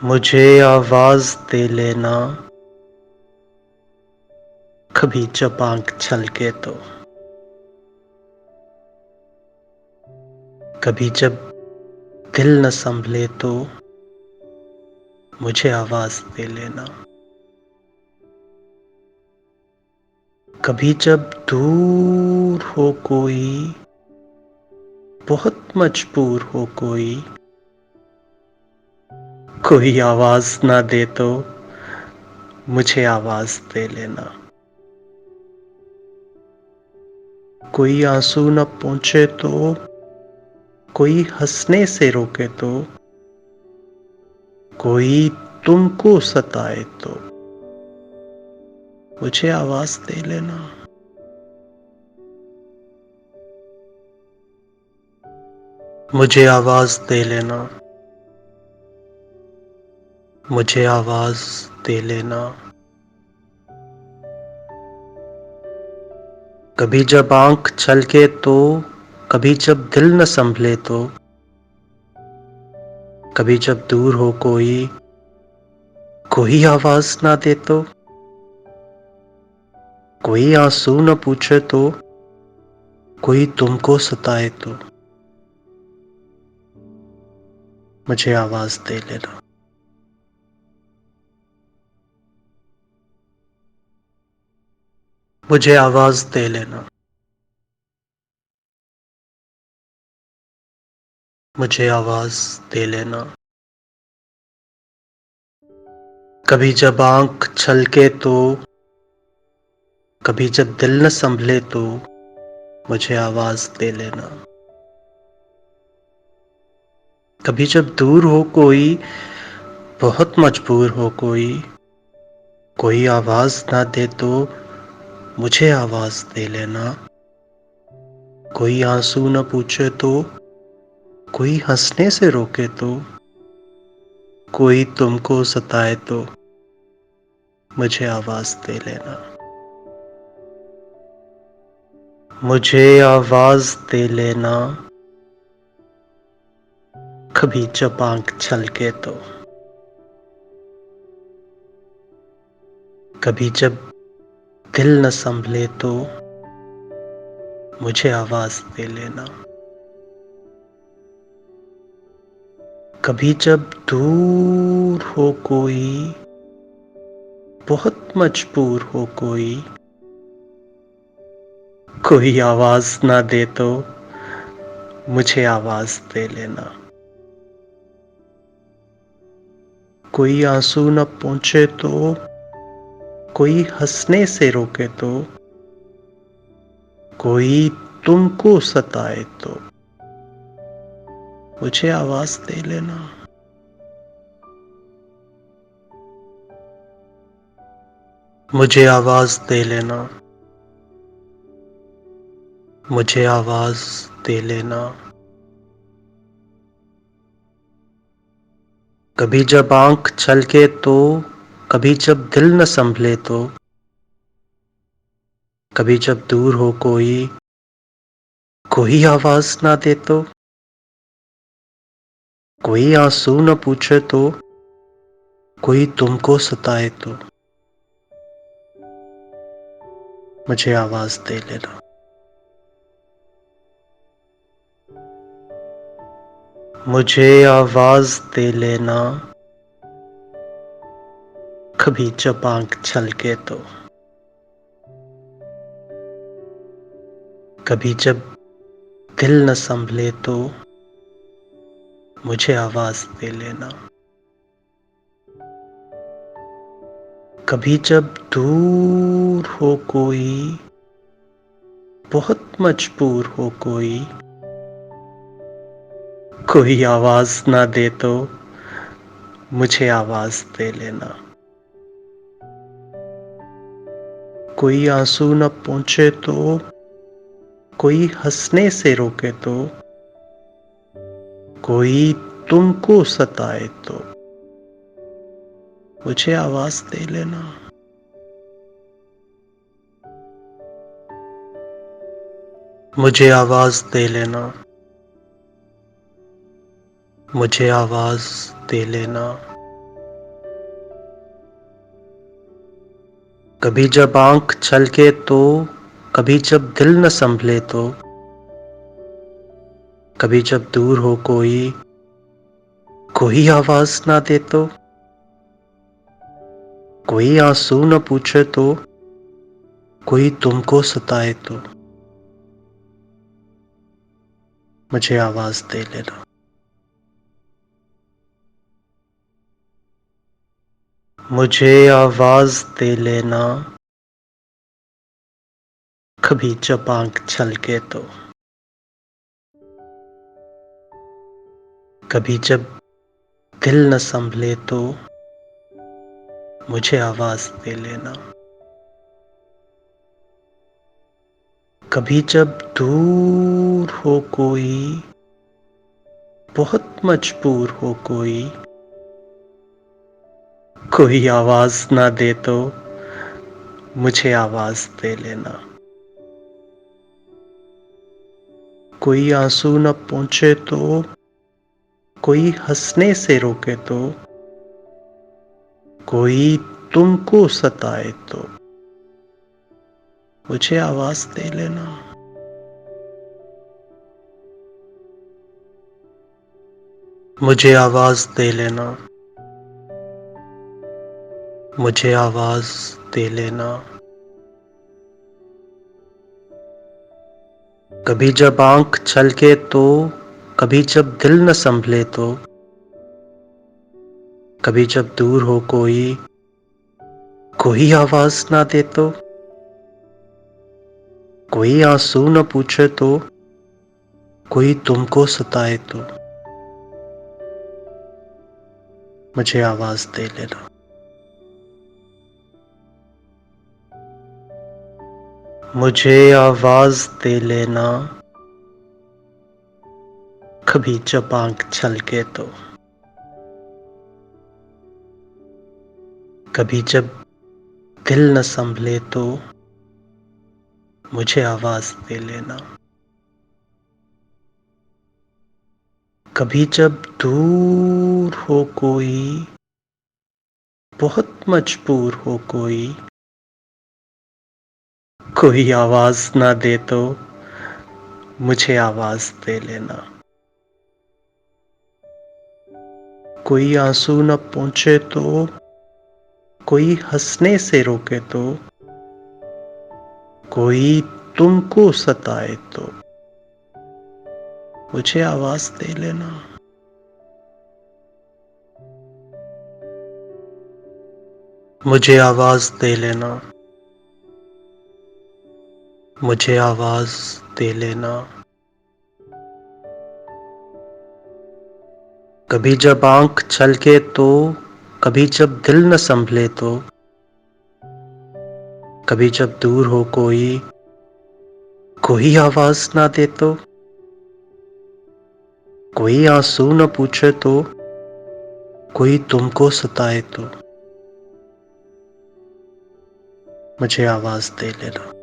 मुझे आवाज़ दे लेना, कभी जब आँख छलके तो। कभी जब दिल न संभले तो मुझे आवाज़ दे लेना। कभी जब दूर हो कोई, बहुत मजबूर हो कोई, कोई आवाज़ ना दे तो मुझे आवाज़ दे लेना। कोई आँसू न पहुँचे तो, कोई हँसने से रोके तो, कोई तुमको सताए तो मुझे आवाज़ दे लेना। मुझे आवाज़ दे लेना। मुझे आवाज़ दे लेना। कभी जब आँख छलके तो, कभी जब दिल न संभले तो, कभी जब दूर हो कोई, कोई आवाज़ ना दे तो, कोई आँसू न पूछे तो, कोई तुमको सताए तो मुझे आवाज़ दे लेना। मुझे आवाज़ दे लेना। मुझे आवाज़ दे लेना। कभी जब आँख छलके तो, कभी जब दिल न संभले तो मुझे आवाज़ दे लेना। कभी जब दूर हो कोई, बहुत मजबूर हो कोई आवाज़ ना दे तो मुझे आवाज़ दे लेना। कोई आँसू न पूछे तो, कोई हँसने से रोके तो, कोई तुमको सताए तो मुझे आवाज़ दे लेना। मुझे आवाज़ दे लेना, कभी जब आँख छलके तो। कभी जब दिल न संभले तो मुझे आवाज़ दे लेना। कभी जब दूर हो कोई, बहुत मजबूर हो कोई आवाज़ ना दे तो मुझे आवाज़ दे लेना। कोई आँसू न पहुँचे तो, कोई हँसने से रोके तो, कोई तुमको सताए तो मुझे आवाज़ दे लेना। मुझे आवाज़ दे लेना। मुझे आवाज़ दे लेना। कभी जब आँख छलके तो, कभी जब दिल न संभले तो, कभी जब दूर हो कोई आवाज़ ना दे तो, कोई आँसू न पूछे तो, कोई तुमको सताए तो मुझे आवाज़ दे लेना। मुझे आवाज़ दे लेना, कभी जब आँख छलके तो। कभी जब दिल न संभले तो मुझे आवाज़ दे लेना। कभी जब दूर हो कोई, बहुत मजबूर हो कोई आवाज़ ना दे तो मुझे आवाज़ दे लेना। कोई आँसू न पहुँचे तो, कोई हँसने से रोके तो, कोई तुमको सताए तो मुझे आवाज़ दे लेना। मुझे आवाज़ दे लेना, मुझे आवाज़ दे लेना। कभी जब आँख छलके तो, कभी जब दिल न संभले तो, कभी जब दूर हो कोई आवाज़ ना दे तो, कोई आँसू न पूछे तो, कोई तुमको सताए तो, मुझे आवाज़ दे लेना। मुझे आवाज़ दे लेना, कभी जब आँख छलके तो, कभी जब दिल न संभले तो, मुझे आवाज़ दे लेना। कभी जब दूर हो बहुत मजबूर हो कोई आवाज़ ना दे तो, मुझे आवाज़ दे लेना। कोई आँसू न पहुँचे तो, कोई हँसने से रोके तो, कोई तुमको सताए तो, मुझे आवाज़ दे लेना। मुझे आवाज़ दे लेना, मुझे आवाज़ दे लेना। कभी जब आँख छलके तो, कभी जब दिल न संभले तो, कभी जब दूर हो कोई आवाज़ ना दे तो, कोई आँसू न पूछे तो, कोई तुमको सताए तो, मुझे आवाज़ दे लेना। मुझे आवाज़ दे लेना, कभी जब आँख छलके तो, कभी जब दिल न संभले तो, मुझे आवाज़ दे लेना। कभी जब दूर हो बहुत मजबूर हो कोई आवाज़ ना दे तो, मुझे आवाज़ दे लेना। कोई आँसू न पहुँचे तो, कोई हँसने से रोके तो, कोई तुमको सताए तो, मुझे आवाज़ दे लेना। मुझे आवाज़ दे लेना, मुझे आवाज़ दे लेना। कभी जब आँख छलके तो, कभी जब दिल न संभले तो, कभी जब दूर हो कोई आवाज़ ना दे तो, कोई आँसू न पूछे तो, कोई तुमको सताए तो, मुझे आवाज़ दे लेना।